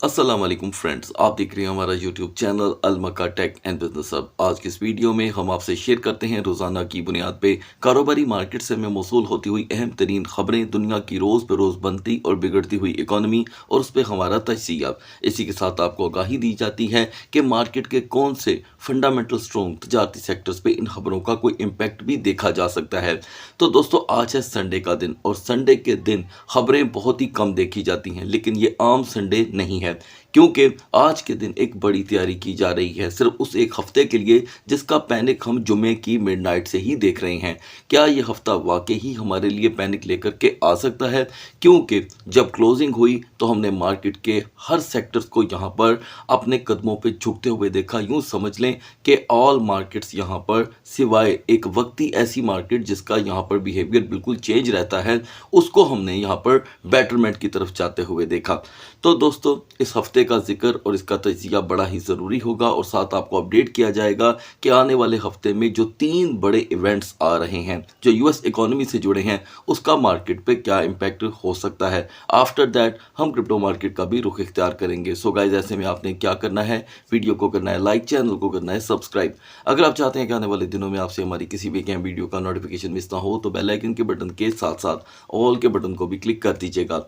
अस्सलाम वालेकुम फ्रेंड्स, आप देख रहे हैं हमारा यूट्यूब चैनल अलमका टेक एंड बिजनेस हब। आज की इस वीडियो में हम आपसे शेयर करते हैं रोज़ाना की बुनियाद पे कारोबारी मार्केट से में मौसूल होती हुई अहम तरीन खबरें, दुनिया की रोज़ बरोज़ बनती और बिगड़ती हुई इकॉनमी और उस पर हमारा तजिया। इसी के साथ आपको आगाही दी जाती है कि मार्केट के कौन से फंडामेंटल स्ट्रॉन्ग तजारती सेक्टर्स पे इन खबरों का कोई इम्पैक्ट भी देखा जा सकता है। तो दोस्तों, आज है संडे का दिन और संडे के दिन खबरें बहुत ही कम देखी जाती हैं, लेकिन ये आम संडे नहीं है क्योंकि आज के दिन एक बड़ी तैयारी की जा रही है सिर्फ उस एक हफ्ते के लिए जिसका पैनिक हम जुमे की मिडनाइट से ही देख रहे हैं। क्या ये हफ्ता वाकई ही हमारे लिए पैनिक लेकर के आ सकता है? क्योंकि जब क्लोजिंग हुई तो हमने मार्केट के हर सेक्टर्स को यहाँ पर अपने कदमों पे झुकते हुए देखा। यूँ समझ लें कि ऑल मार्केट्स यहाँ पर सिवाय एक वक्ती ऐसी मार्केट जिसका यहाँ पर बिहेवियर बिल्कुल चेंज रहता है, उसको हमने यहाँ पर बेटरमेंट की तरफ जाते हुए देखा। तो दोस्तों, इस हफ्ते का जिक्र और इसका तजिया बड़ा ही ज़रूरी होगा और साथ आपको अपडेट किया जाएगा कि आने वाले हफ्ते में जो 3 बड़े इवेंट्स आ रहे हैं जो यूएस इकोनॉमी से जुड़े हैं उसका मार्केट पे क्या इम्पैक्ट हो सकता है। आफ्टर दैट हम क्रिप्टो मार्केट का भी रुख इख्तियार करेंगे। सो गाइस, ऐसे में आपने क्या करना है, वीडियो को करना है लाइक, चैनल को करना है सब्सक्राइब। अगर आप चाहते हैं कि आने वाले दिनों में आपसे हमारी किसी भी अहम वीडियो का नोटिफिकेशन मिस ना हो तो बेल आइकन के बटन के साथ साथ ऑल के बटन को भी क्लिक कर दीजिएगा।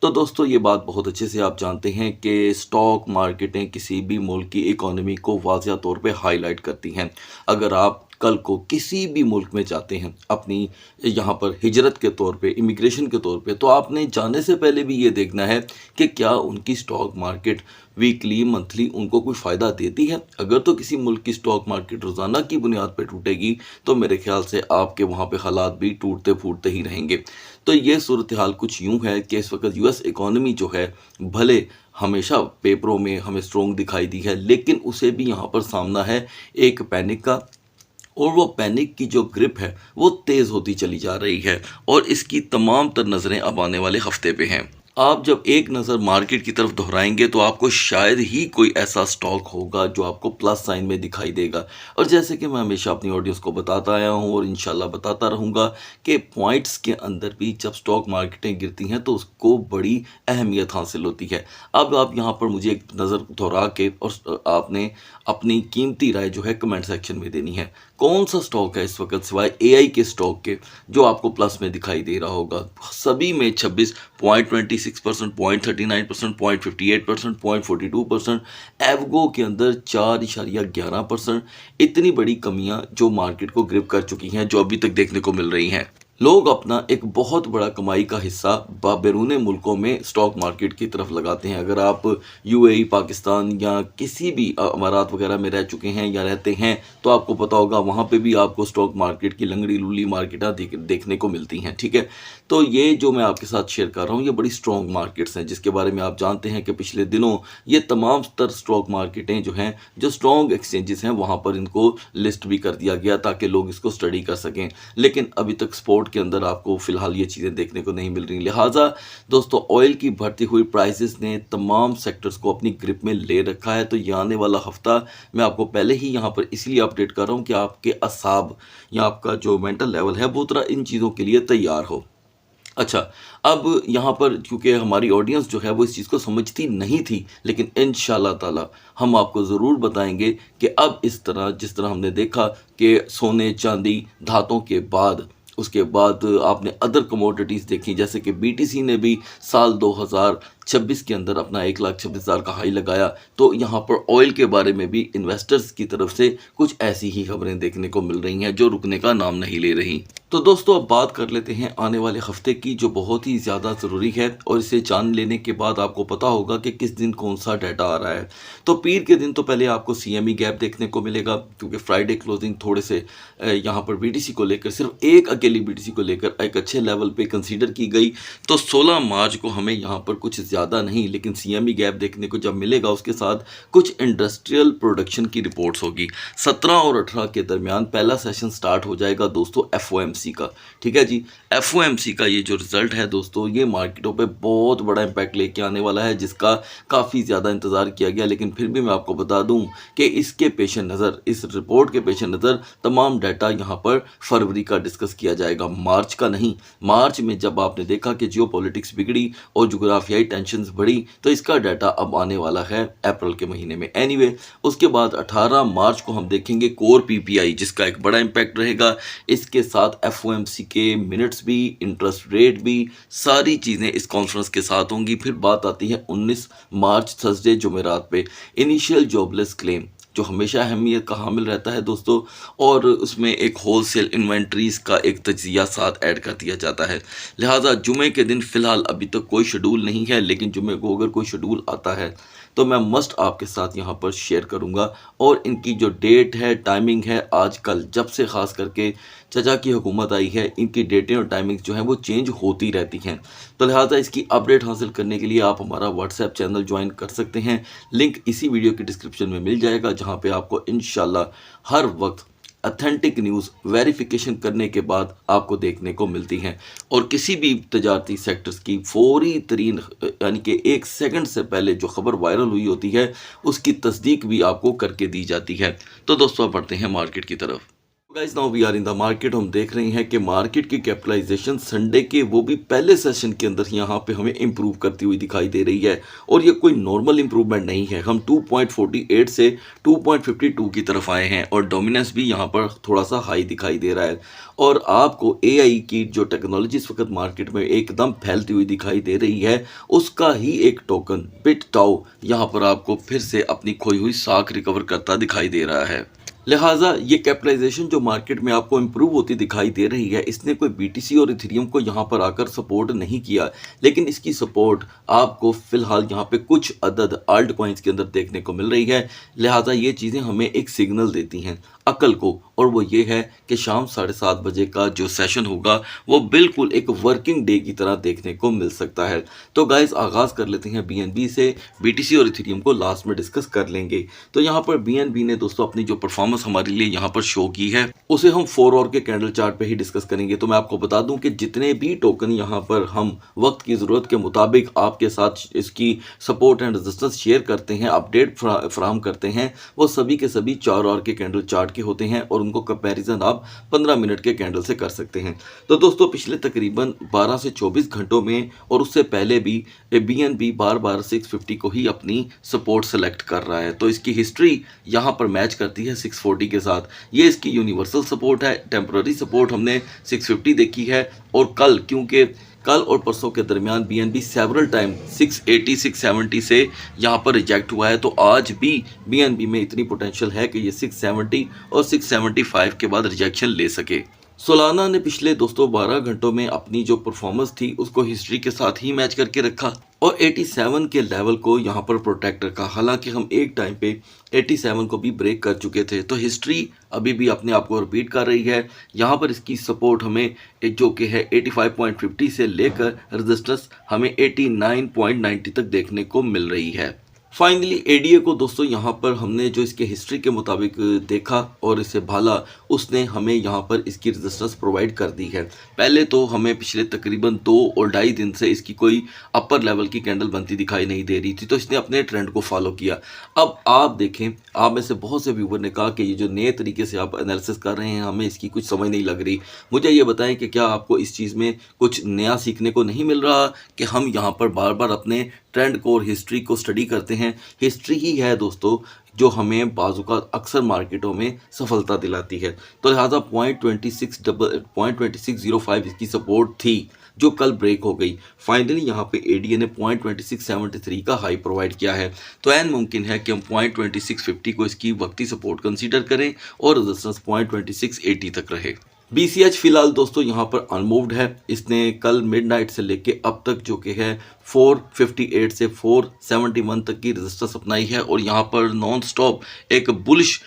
तो दोस्तों, ये बात बहुत अच्छे से आप जानते हैं कि स्टॉक मार्केटें किसी भी मुल्क की इकोनॉमी को वाज़िया तौर पे हाईलाइट करती हैं। अगर आप कल को किसी भी मुल्क में जाते हैं अपनी यहाँ पर हिजरत के तौर पे, इमिग्रेशन के तौर पे, तो आपने जाने से पहले भी ये देखना है कि क्या उनकी स्टॉक मार्केट वीकली मंथली उनको कोई फ़ायदा देती है। अगर तो किसी मुल्क की स्टॉक मार्केट रोज़ाना की बुनियाद पर टूटेगी तो मेरे ख्याल से आपके वहाँ पे हालात भी टूटते फूटते ही रहेंगे। तो ये सूरत हाल कुछ यूँ है कि इस वक्त यूएस इकॉनमी जो है भले हमेशा पेपरों में हमें स्ट्रॉन्ग दिखाई दी है, लेकिन उसे भी यहाँ पर सामना है एक पैनिक का, और वो पैनिक की जो ग्रिप है वो तेज़ होती चली जा रही है और इसकी तमाम तर नज़रें अब आने वाले हफ्ते पे हैं। आप जब एक नज़र मार्केट की तरफ दोहराएंगे तो आपको शायद ही कोई ऐसा स्टॉक होगा जो आपको प्लस साइन में दिखाई देगा। और जैसे कि मैं हमेशा अपनी ऑडियंस को बताता आया हूँ और इंशाल्लाह बताता रहूँगा कि पॉइंट्स के अंदर भी जब स्टॉक मार्केटें गिरती हैं तो उसको बड़ी अहमियत हासिल होती है। अब आप यहाँ पर मुझे एक नज़र दोहरा के और आपने अपनी कीमती राय जो है कमेंट सेक्शन में देनी है। कौन सा स्टॉक है इस वक्त सिवाय एआई के स्टॉक के जो आपको प्लस में दिखाई दे रहा होगा? सभी में 26.26%, 0.39%, 0.58%, 0.42%, एवगो के अंदर 4.11%। इतनी बड़ी कमियां जो मार्केट को ग्रिप कर चुकी हैं, जो अभी तक देखने को मिल रही हैं। लोग अपना एक बहुत बड़ा कमाई का हिस्सा बैरून मुल्कों में स्टॉक मार्केट की तरफ लगाते हैं। अगर आप यूएई, पाकिस्तान या किसी भी अमारात वगैरह में रह चुके हैं या रहते हैं तो आपको पता होगा वहाँ पे भी आपको स्टॉक मार्केट की लंगड़ी लूली मार्केटें देखने को मिलती हैं। ठीक है, तो ये जो मैं आपके साथ शेयर कर रहा हूँ ये बड़ी स्ट्रॉन्ग मार्केट्स हैं जिसके बारे में आप जानते हैं कि पिछले दिनों ये तमाम स्तर स्टॉक मार्केटें जो हैं, जो स्ट्रॉन्ग एक्सचेंजेस हैं, वहाँ पर इनको लिस्ट भी कर दिया गया ताकि लोग इसको स्टडी कर सकें। लेकिन अभी तक स्पोर्ट के अंदर आपको फिलहाल ये चीज़ें देखने को नहीं मिल रही। लिहाजा दोस्तों, ऑयल की बढ़ती हुई प्राइसेस ने तमाम सेक्टर्स को अपनी ग्रिप में ले रखा है। तो ये आने वाला हफ्ता मैं आपको पहले ही यहाँ पर इसलिए अपडेट कर रहा हूँ कि आपके असाब या आपका जो मेंटल लेवल है वो तरह इन चीज़ों के लिए तैयार हो। अच्छा, अब यहाँ पर क्योंकि हमारी ऑडियंस जो है वो इस चीज़ को समझती नहीं थी, लेकिन इंशाल्लाह ताला हम आपको ज़रूर बताएंगे कि अब इस तरह जिस तरह हमने देखा कि सोने, चांदी, धातों के बाद उसके बाद आपने अदर कमोडिटीज़ देखी, जैसे कि बीटीसी ने भी साल 2026 के अंदर अपना 1,26,000 का हाई लगाया। तो यहाँ पर ऑयल के बारे में भी इन्वेस्टर्स की तरफ से कुछ ऐसी ही खबरें देखने को मिल रही हैं जो रुकने का नाम नहीं ले रही। तो दोस्तों, अब बात कर लेते हैं आने वाले हफ्ते की जो बहुत ही ज़्यादा ज़रूरी है और इसे जान लेने के बाद आपको पता होगा कि किस दिन कौन सा डाटा आ रहा है। तो पीर के दिन तो पहले आपको सीएमई गैप देखने को मिलेगा क्योंकि फ्राइडे क्लोजिंग थोड़े से यहाँ पर बीटीसी को लेकर, सिर्फ एक अकेली बीटीसी को लेकर एक अच्छे लेवल पे कंसीडर की गई। तो 16 मार्च को हमें यहाँ पर कुछ ज़्यादा नहीं लेकिन सीएमई गैप देखने को जब मिलेगा उसके साथ कुछ इंडस्ट्रियल प्रोडक्शन की रिपोर्ट्स होगी। 17 और 18 के दरमियान पहला सेशन स्टार्ट हो जाएगा दोस्तों एफओएमसी का। ठीक है जी, एफओएमसी का ये जो रिजल्ट है दोस्तों, ये मार्केटों पे बहुत बड़ा इम्पैक्ट लेके आने वाला है जिसका काफ़ी ज़्यादा इंतज़ार किया गया। लेकिन फिर भी मैं आपको बता दूं कि इसके पेश नज़र, इस रिपोर्ट के पेश नज़र तमाम डाटा यहाँ पर फरवरी का डिस्कस किया जाएगा, मार्च का नहीं। मार्च में जब आपने देखा कि जियोपॉलिटिक्स बिगड़ी और जोग्राफियाई टेंशन टेंशन्स बढ़ी तो इसका डाटा अब आने वाला है अप्रैल के महीने में। एनीवे उसके बाद 18 मार्च को हम देखेंगे कोर पीपीआई जिसका एक बड़ा इम्पैक्ट रहेगा। इसके साथ एफओएमसी के मिनट्स भी, इंटरेस्ट रेट भी, सारी चीज़ें इस कॉन्फ्रेंस के साथ होंगी। फिर बात आती है 19 मार्च थर्सडे जुमेरात पे इनिशियल जॉबलेस क्लेम जो हमेशा अहमियत का हामिल रहता है दोस्तों, और उसमें एक होलसेल इन्वेंट्रीज का एक तजिया साथ ऐड कर दिया जाता है। लिहाजा जुमे के दिन फ़िलहाल अभी तक कोई शेड्यूल नहीं है, लेकिन जुमे को अगर कोई शेड्यूल आता है तो मैं मस्ट आपके साथ यहाँ पर शेयर करूँगा। और इनकी जो डेट है, टाइमिंग है, आजकल जब से ख़ास करके चचा की हुकूमत आई है, इनकी डेटें और टाइमिंग्स जो हैं वो चेंज होती रहती हैं। तो लिहाजा इसकी अपडेट हासिल करने के लिए आप हमारा व्हाट्सएप चैनल ज्वाइन कर सकते हैं। लिंक इसी वीडियो के डिस्क्रिप्शन में मिल जाएगा, जहाँ पे आपको इंशाल्लाह हर वक्त अथेंटिक न्यूज़ वेरिफिकेशन करने के बाद आपको देखने को मिलती हैं। और किसी भी तजारती सेक्टर्स की फौरी तरीन यानी कि 1 सेकंड से पहले जो खबर वायरल हुई होती है उसकी तस्दीक भी आपको करके दी जाती है। तो दोस्तों बढ़ते हैं मार्केट की तरफ। Guys now we are in the market. हम देख रहे हैं कि मार्केट की कैपिटलाइजेशन संडे के वो भी पहले सेशन के अंदर यहाँ पे हमें इंप्रूव करती हुई दिखाई दे रही है, और ये कोई नॉर्मल इंप्रूवमेंट नहीं है। हम 2.48 से 2.52 की तरफ आए हैं और डोमिनेंस भी यहाँ पर थोड़ा सा हाई दिखाई दे रहा है। और आपको एआई की जो टेक्नोलॉजी इस वक्त मार्केट में एकदम फैलती हुई दिखाई दे रही है, उसका ही एक टोकन बिटटाओ यहाँ पर आपको फिर से अपनी खोई हुई साख रिकवर करता दिखाई दे रहा है। लिहाजा ये कैपिटलाइजेशन जो मार्केट में आपको इंप्रूव होती दिखाई दे रही है, इसने कोई बीटीसी और इथेरियम को यहाँ पर आकर सपोर्ट नहीं किया, लेकिन इसकी सपोर्ट आपको फिलहाल यहाँ पे कुछ अदद आल्ट कॉइन्स के अंदर देखने को मिल रही है। लिहाजा ये चीज़ें हमें एक सिग्नल देती हैं अकल को, और वो ये है कि शाम 7:30 बजे का जो सेशन होगा वो बिल्कुल एक वर्किंग डे की तरह देखने को मिल सकता है। तो गाइस आगाज़ कर लेते हैं बीएनबी से। बीटीसी और इथेरियम को लास्ट में डिस्कस कर लेंगे। तो यहाँ पर बीएनबी ने दोस्तों अपनी जो परफॉर्मेंस हमारे लिए यहाँ पर शो की है उसे हम 4 आवर के कैंडल चार्ट पे ही डिस्कस करेंगे। तो मैं आपको बता दूं कि जितने भी टोकन यहाँ पर हम वक्त की ज़रूरत के मुताबिक आपके साथ इसकी सपोर्ट एंड रेजिस्टेंस शेयर करते हैं, अपडेट फराहम करते हैं, वो सभी के सभी 4 आवर के कैंडल चार्ट के होते हैं, और उनको कंपैरिजन आप 15 मिनट के कैंडल से कर सकते हैं। तो दोस्तों पिछले तकरीबन 12 से 24 घंटों में और उससे पहले भी बीएनबी बार बार 650 को ही अपनी सपोर्ट सेलेक्ट कर रहा है। तो इसकी हिस्ट्री यहाँ पर मैच करती है 640 के साथ। ये इसकी यूनिवर्सल सपोर्ट है। टेम्पररी सपोर्ट हमने 650 देखी है, और कल क्योंकि कल और परसों के दरमियान बीएनबी सेवरल टाइम 680 670 से यहाँ पर रिजेक्ट हुआ है, तो आज भी बीएनबी में इतनी पोटेंशियल है कि ये 670 और 675 के बाद रिजेक्शन ले सके। सोलाना ने पिछले दोस्तों 12 घंटों में अपनी जो परफॉर्मेंस थी उसको हिस्ट्री के साथ ही मैच करके रखा और 87 के लेवल को यहाँ पर प्रोटेक्ट रखा। हालांकि हम एक टाइम पे 87 को भी ब्रेक कर चुके थे, तो हिस्ट्री अभी भी अपने आप को रिपीट कर रही है। यहाँ पर इसकी सपोर्ट हमें जो कि है 85.50 से लेकर रेजिस्टेंस हमें 89.90 तक देखने को मिल रही है। फाइनली एडीए को दोस्तों यहाँ पर हमने जो इसके हिस्ट्री के मुताबिक देखा और इसे भाला, उसने हमें यहाँ पर इसकी रेजिस्टेंस प्रोवाइड कर दी है। पहले तो हमें पिछले तकरीबन 2 और ढाई दिन से इसकी कोई अपर लेवल की कैंडल बनती दिखाई नहीं दे रही थी, तो इसने अपने ट्रेंड को फॉलो किया। अब आप देखें, आप में से बहुत से व्यूवर ने कहा कि ये जो नए तरीके से आप एनालिसिस कर रहे हैं हमें इसकी कुछ समझ नहीं लग रही। मुझे ये बताएं कि क्या आपको इस चीज़ में कुछ नया सीखने को नहीं मिल रहा कि हम यहाँ पर बार बार अपने ट्रेंड को और हिस्ट्री को स्टडी करते हैं। हिस्ट्री ही है दोस्तों जो हमें बाज़-औक़ात अक्सर मार्केटों में सफलता दिलाती है। तो लिहाजा 0.2605 इसकी सपोर्ट थी जो कल ब्रेक हो गई। फाइनली यहाँ पे एडीए ने 0.2673 का हाई प्रोवाइड किया है, तो ऐन मुमकिन है कि हम 0.2650 को इसकी वक्ती सपोर्ट कंसीडर करें और रेजिस्टेंस 0.2680 तक रहे। BCH फिलहाल दोस्तों यहाँ पर अनमूव्ड है। इसने कल मिडनाइट से लेके अब तक जो कि है 458 से 471 तक की रेजिस्टेंस अपनाई है, और यहाँ पर नॉन स्टॉप एक बुलिश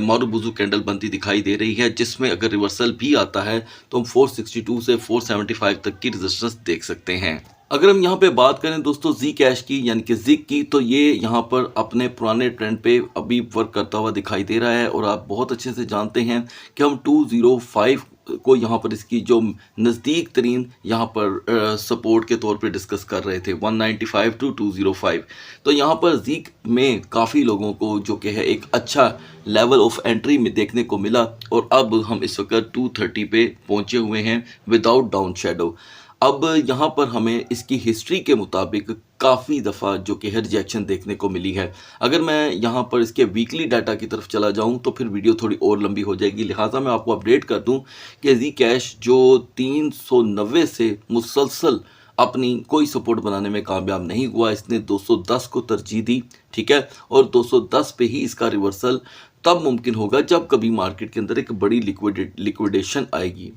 मारूबुजू कैंडल बनती दिखाई दे रही है, जिसमें अगर रिवर्सल भी आता है तो हम 462 से 475 तक की रेजिस्टेंस देख सकते हैं। अगर हम यहाँ पे बात करें दोस्तों जी कैश की यानी कि जिक की, तो ये यहाँ पर अपने पुराने ट्रेंड पे अभी वर्क करता हुआ दिखाई दे रहा है, और आप बहुत अच्छे से जानते हैं कि हम 205 को यहाँ पर इसकी जो नज़दीक तरीन यहाँ पर सपोर्ट के तौर पे डिस्कस कर रहे थे 195 to 205। तो यहाँ पर जीक में काफ़ी लोगों को जो कि है एक अच्छा लेवल ऑफ एंट्री में देखने को मिला, और अब हम इस वक्त 230 पे पहुँचे हुए हैं विदाउट डाउन शेडो। अब यहाँ पर हमें इसकी हिस्ट्री के मुताबिक काफ़ी दफ़ा जो कि है रिजेक्शन देखने को मिली है। अगर मैं यहाँ पर इसके वीकली डाटा की तरफ चला जाऊँ तो फिर वीडियो थोड़ी और लंबी हो जाएगी, लिहाजा मैं आपको अपडेट कर दूँ कि जी कैश जो 390 से मुसलसल अपनी कोई सपोर्ट बनाने में कामयाब नहीं हुआ, इसने 210 को तरजीह दी, ठीक है, और 210 पे ही इसका रिवर्सल तब मुमकिन होगा जब कभी मार्केट के अंदर एक बड़ी लिक्विडेशन आएगी।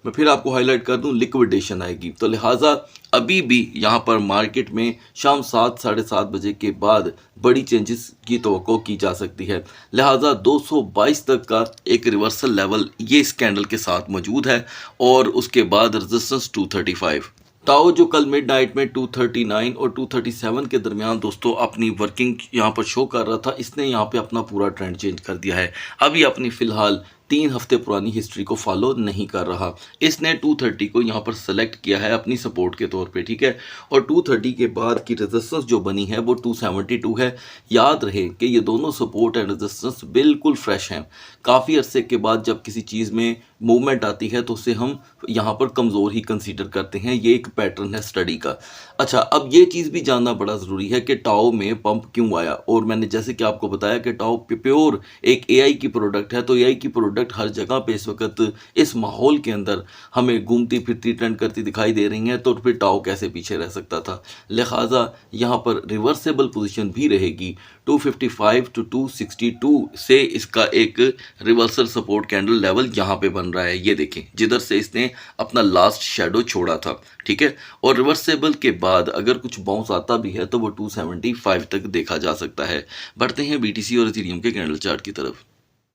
मैं फिर आपको हाईलाइट कर दूं, लिक्विडेशन आएगी। तो लिहाजा अभी भी यहाँ पर मार्केट में शाम 7 साढ़े 7 बजे के बाद बड़ी चेंजेस की तवक्को की जा सकती है। लिहाजा 222 तक का एक रिवर्सल लेवल ये इस कैंडल के साथ मौजूद है और उसके बाद रेजिस्टेंस 235। टाओ जो कल मिड नाइट में 239 और 237 के दरमियान दोस्तों अपनी वर्किंग यहाँ पर शो कर रहा था, इसने यहाँ पे अपना पूरा ट्रेंड चेंज कर दिया है। अभी अपनी फ़िलहाल 3 हफ्ते पुरानी हिस्ट्री को फॉलो नहीं कर रहा। इसने 230 को यहाँ पर सेलेक्ट किया है अपनी सपोर्ट के तौर पे, ठीक है, और 230 के बाद की रेजिस्टेंस जो बनी है वो 272 है। याद रहे कि ये दोनों सपोर्ट एंड रेजिस्टेंस बिल्कुल फ्रेश हैं। काफ़ी अरसे के बाद जब किसी चीज़ में मूवमेंट आती है तो उसे हम यहाँ पर कमज़ोर ही कंसीडर करते हैं। ये एक पैटर्न है स्टडी का। अच्छा, अब ये चीज़ भी जानना बड़ा ज़रूरी है कि टाओ में पंप क्यों आया, और मैंने जैसे कि आपको बताया कि टाओ प्योर एक एआई की प्रोडक्ट है, तो एआई की प्रोडक्ट हर जगह पे इस वक्त इस माहौल के अंदर हमें घूमती फिरती ट्रेंड करती दिखाई दे रही हैं, तो फिर टाओ कैसे पीछे रह सकता था। लिहाजा यहाँ पर रिवर्सेबल पोजीशन भी रहेगी। 255 टू 262 से इसका एक रिवर्सल सपोर्ट कैंडल लेवल यहाँ पे बन रहा है। ये देखें जिधर से इसने अपना लास्ट शेडो छोड़ा था, ठीक है, और रिवर्सेबल के बाद अगर कुछ बाउंस आता भी है तो वो 275 तक देखा जा सकता है। बढ़ते हैं बीटीसी और इथेरियम के कैंडल चार्ट की तरफ।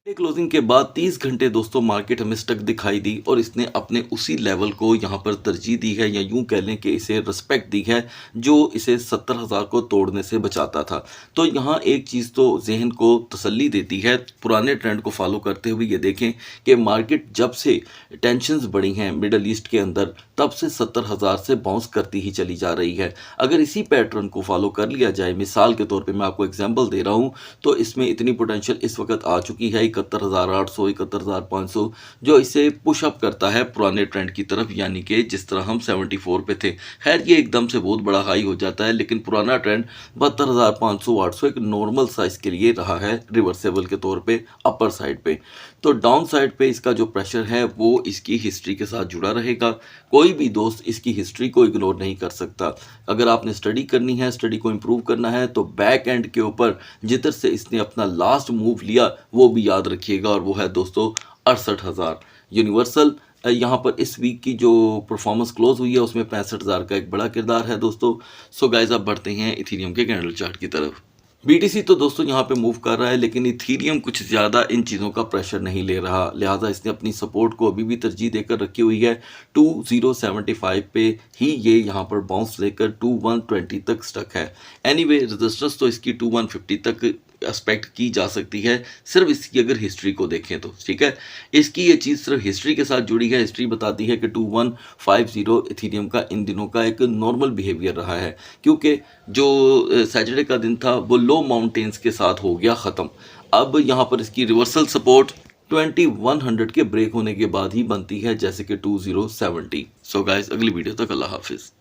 क्लोजिंग के बाद 30 घंटे दोस्तों मार्केट हमें स्टक दिखाई दी और इसने अपने उसी लेवल को यहाँ पर तरजीह दी है, या यूं कह लें कि इसे रिस्पेक्ट दी है जो इसे 70,000 को तोड़ने से बचाता था। तो यहाँ एक चीज़ तो जहन को तसल्ली देती है, पुराने ट्रेंड को फॉलो करते हुए ये देखें कि मार्केट जब से टेंशन्स बढ़ी हैं मिडल ईस्ट के अंदर तब से 70,000 से बाउंस करती ही चली जा रही है। अगर इसी पैटर्न को फॉलो कर लिया जाए, मिसाल के तौर पे मैं आपको एग्जांपल दे रहा हूँ, तो इसमें इतनी पोटेंशियल इस वक्त आ चुकी है 71,800 71,500, जो इसे पुशअप करता है पुराने ट्रेंड की तरफ, यानी कि जिस तरह हम 74 पे थे। खैर ये एकदम से बहुत बड़ा हाई हो जाता है, लेकिन पुराना ट्रेंड 72,500 800 एक नॉर्मल साइज के लिए रहा है रिवर्सेबल के तौर पे अपर साइड पे। तो डाउन साइड पे इसका जो प्रेशर है वो इसकी हिस्ट्री के साथ जुड़ा रहेगा। कोई भी दोस्त इसकी हिस्ट्री को इग्नोर नहीं कर सकता। अगर आपने स्टडी करनी है, स्टडी को इम्प्रूव करना है, तो बैक एंड के ऊपर जिधर से इसने अपना लास्ट मूव लिया वो भी याद रखिएगा, और वो है दोस्तों 68,000 यूनिवर्सल। यहाँ पर इस वीक की जो परफॉर्मेंस क्लोज हुई है उसमें 65,000 का एक बड़ा किरदार है दोस्तों। सो गाइस अब बढ़ते हैं इथेरियम के कैंडल चार्ट की तरफ। बीटीसी तो दोस्तों यहाँ पे मूव कर रहा है, लेकिन इथेरियम कुछ ज़्यादा इन चीज़ों का प्रेशर नहीं ले रहा, लिहाजा इसने अपनी सपोर्ट को अभी भी तरजीह देकर रखी हुई है। 2075 पे ही ये यहाँ पर बाउंस लेकर 2120 तक स्टक है। एनीवे रेजिस्टेंस तो इसकी 2150 तक एक्सपेक्ट की जा सकती है, सिर्फ इसकी अगर हिस्ट्री को देखें तो, ठीक है। इसकी ये चीज़ सिर्फ हिस्ट्री के साथ जुड़ी है। हिस्ट्री बताती है कि 2150 इथेरियम का इन दिनों का एक नॉर्मल बिहेवियर रहा है, क्योंकि जो सैटरडे का दिन था वो लो माउंटेन्स के साथ हो गया ख़त्म। अब यहाँ पर इसकी रिवर्सल सपोर्ट 2100 के ब्रेक होने के बाद ही बनती है, जैसे कि 2070। सो गाइस अगली वीडियो तक अल्लाह हाफिज़।